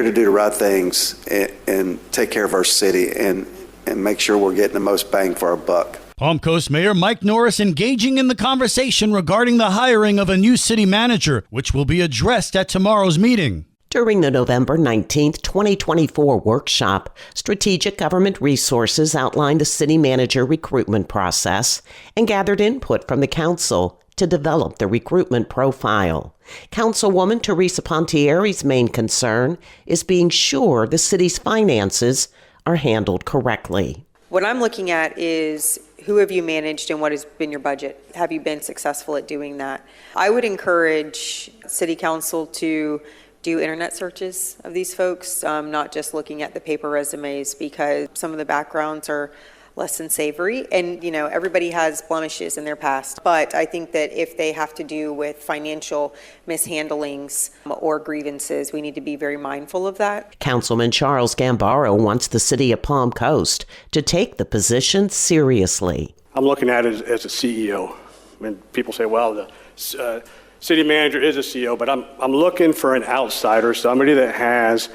to do the right things and take care of our city and make sure we're getting the most bang for our buck. Palm Coast Mayor Mike Norris engaging in the conversation regarding the hiring of a new city manager, which will be addressed at tomorrow's meeting. During the November 19th, 2024 workshop, Strategic Government Resources outlined the city manager recruitment process and gathered input from the council to develop the recruitment profile. Councilwoman Teresa Pontieri's main concern is being sure the city's finances are handled correctly. What I'm looking at is who have you managed and what has been your budget? Have you been successful at doing that? I would encourage City Council to do internet searches of these folks, not just looking at the paper resumes, because some of the backgrounds are less than savory. And, you know, everybody has blemishes in their past. But I think that if they have to do with financial mishandlings or grievances, we need to be very mindful of that. Councilman Charles Gambaro wants the city of Palm Coast to take the position seriously. I'm looking at it as a CEO. I mean, people say, well, the city manager is a CEO, but I'm looking for an outsider, somebody that has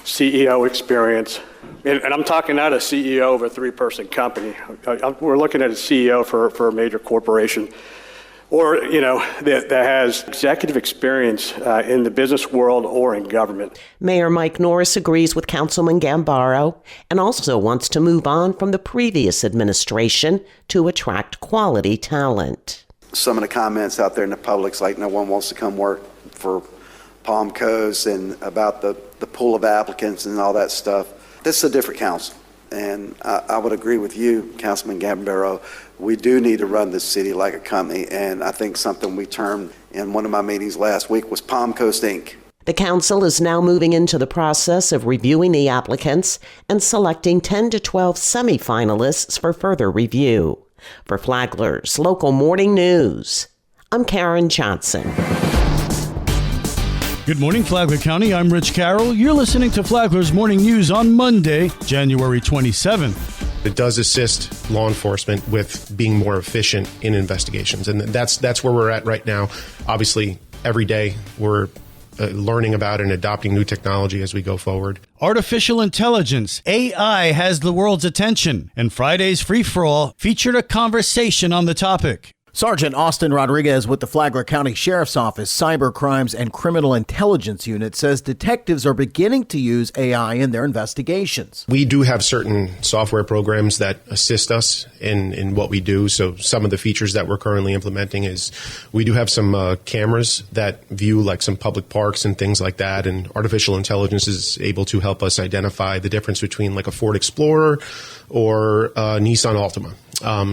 CEO experience. And I'm talking not a CEO of a 3-person company. We're looking at a CEO for a major corporation, or, you know, that has executive experience in the business world or in government. Mayor Mike Norris agrees with Councilman Gambaro and also wants to move on from the previous administration to attract quality talent. Some of the comments out there in the public's like no one wants to come work for Palm Coast and about the pool of applicants and all that stuff. This is a different council, and I would agree with you, Councilman Gambaro. We do need to run this city like a company, and I think something we termed in one of my meetings last week was Palm Coast Inc. The council is now moving into the process of reviewing the applicants and selecting 10 to 12 semifinalists for further review. For Flagler's Local Morning News, I'm Karen Johnson. Good morning, Flagler County. I'm Rich Carroll. You're listening to Flagler's Morning News on Monday, January 27th. It does assist law enforcement with being more efficient in investigations, and that's where we're at right now. Obviously, every day we're learning about and adopting new technology as we go forward. Artificial intelligence, AI, has the world's attention, and Friday's Free For All featured a conversation on the topic. Sergeant Austin Rodriguez with the Flagler County Sheriff's Office Cyber Crimes and Criminal Intelligence Unit says detectives are beginning to use AI in their investigations. We do have certain software programs that assist us in what we do. So some of the features that we're currently implementing is we do have some cameras that view like some public parks and things like that. And artificial intelligence is able to help us identify the difference between like a Ford Explorer or a Nissan Altima.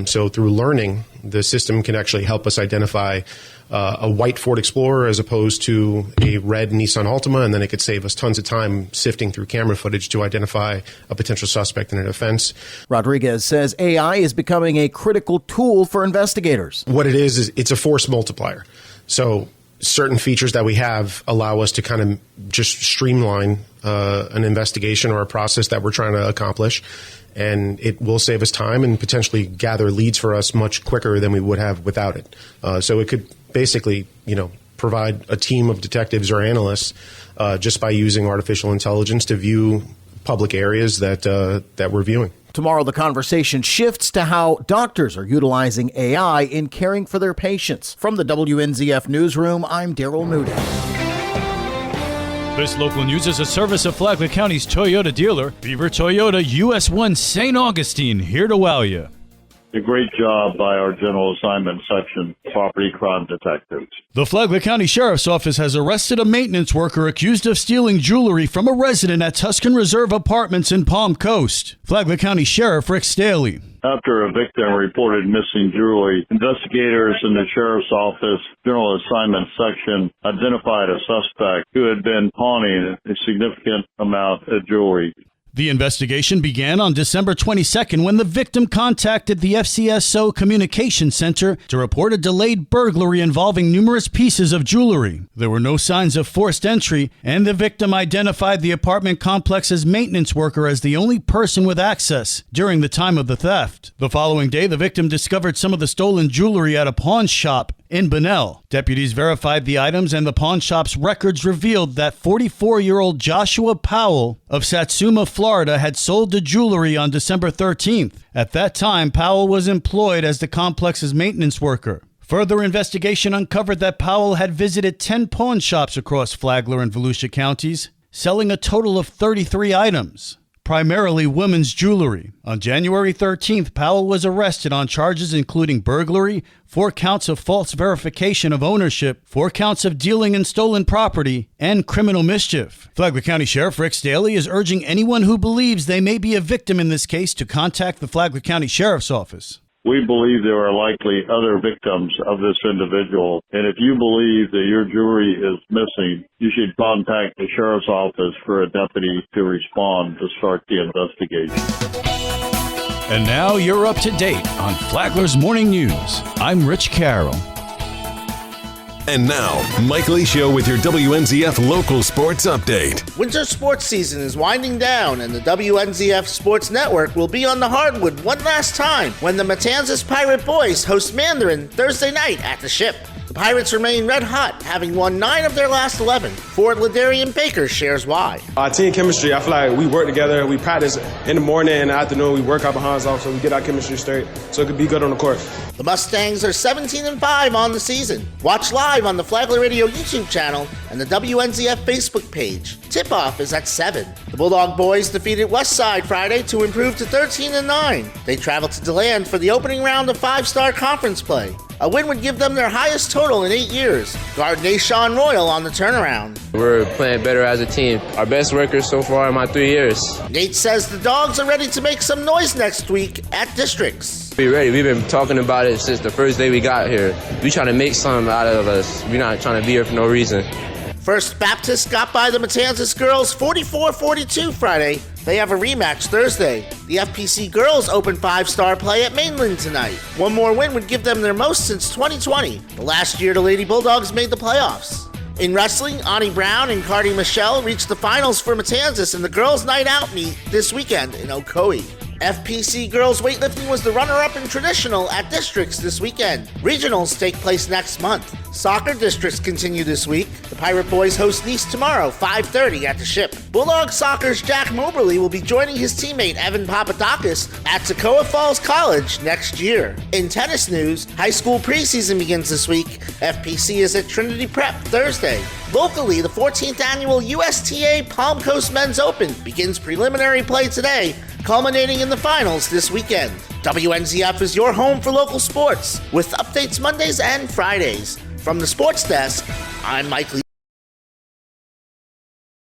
So through learning, the system can actually help us identify a white Ford Explorer as opposed to a red Nissan Altima, and then it could save us tons of time sifting through camera footage to identify a potential suspect in an offense. Rodriguez says AI is becoming a critical tool for investigators. What it is it's a force multiplier. So certain features that we have allow us to kind of just streamline an investigation or a process that we're trying to accomplish. And it will save us time and potentially gather leads for us much quicker than we would have without it. So it could basically, provide a team of detectives or analysts just by using artificial intelligence to view public areas that we're viewing. Tomorrow, the conversation shifts to how doctors are utilizing AI in caring for their patients. From the WNZF Newsroom, I'm Daryl Moody. This local news is a service of Flagler County's Toyota dealer, Beaver Toyota, US 1 St. Augustine, here to wow you. A great job by our General Assignment Section property crime detectives. The Flagler County Sheriff's Office has arrested a maintenance worker accused of stealing jewelry from a resident at Tuscan Reserve Apartments in Palm Coast. Flagler County Sheriff Rick Staley. After a victim reported missing jewelry, investigators in the Sheriff's Office General Assignment Section identified a suspect who had been pawning a significant amount of jewelry. The investigation began on December 22nd when the victim contacted the FCSO Communication Center to report a delayed burglary involving numerous pieces of jewelry. There were no signs of forced entry, and the victim identified the apartment complex's maintenance worker as the only person with access during the time of the theft. The following day, the victim discovered some of the stolen jewelry at a pawn shop in Bunnell. Deputies verified the items, and the pawn shop's records revealed that 44-year-old Joshua Powell of Satsuma, Florida, had sold the jewelry on December 13th. At that time, Powell was employed as the complex's maintenance worker. Further investigation uncovered that Powell had visited 10 pawn shops across Flagler and Volusia counties, selling a total of 33 items, primarily women's jewelry. On January 13th, Powell was arrested on charges including burglary, 4 counts of false verification of ownership, 4 counts of dealing in stolen property, and criminal mischief. Flagler County Sheriff Rick Staley is urging anyone who believes they may be a victim in this case to contact the Flagler County Sheriff's Office. We believe there are likely other victims of this individual, and if you believe that your jewelry is missing, you should contact the sheriff's office for a deputy to respond to start the investigation. And now you're up to date on Flagler's Morning News. I'm Rich Carroll. And now, Mike Lee Show with your WNZF local sports update. Winter sports season is winding down, and the WNZF Sports Network will be on the hardwood one last time when the Matanzas Pirate Boys host Mandarin Thursday night at the Ship. The Pirates remain red hot, having won 9 of their last 11. Ford Ladarian Baker shares why. Our team chemistry, I feel like we work together. We practice in the morning and the afternoon. We work our behinds off so we get our chemistry straight so it could be good on the court. The Mustangs are 17-5 on the season. Watch live on the Flagler Radio YouTube channel and the WNZF Facebook page. Tip-off is at 7. The Bulldog Boys defeated Westside Friday to improve to 13-9. They travel to DeLand for the opening round of 5-star conference play. A win would give them their highest total in 8 years. Guard Nashawn Royal on the turnaround. We're playing better as a team. Our best record so far in my 3 years. Nate says the Dogs are ready to make some noise next week at Districts. We're ready. We've been talking about it since the first day we got here. We trying to make something out of us. We're not trying to be here for no reason. First Baptist got by the Matanzas girls 44-42 Friday. They have a rematch Thursday. The FPC girls open 5-star play at Mainland tonight. One more win would give them their most since 2020, the last year the Lady Bulldogs made the playoffs. In wrestling, Ani Brown and Cardi Michelle reached the finals for Matanzas in the girls' night out meet this weekend in Ocoee. FPC girls weightlifting was the runner-up in traditional at Districts this weekend. Regionals take place next month. Soccer districts continue this week. The Pirate Boys host Nice tomorrow, 5:30 at the Ship. Bulldog Soccer's Jack Moberly will be joining his teammate Evan Papadakis at Toccoa Falls College next year. In tennis news, high school preseason begins this week. FPC is at Trinity Prep Thursday. Locally, the 14th annual USTA Palm Coast Men's Open begins preliminary play today, culminating in the finals this weekend. WNZF is your home for local sports, with updates Mondays and Fridays. From the sports desk, I'm Mike Lee.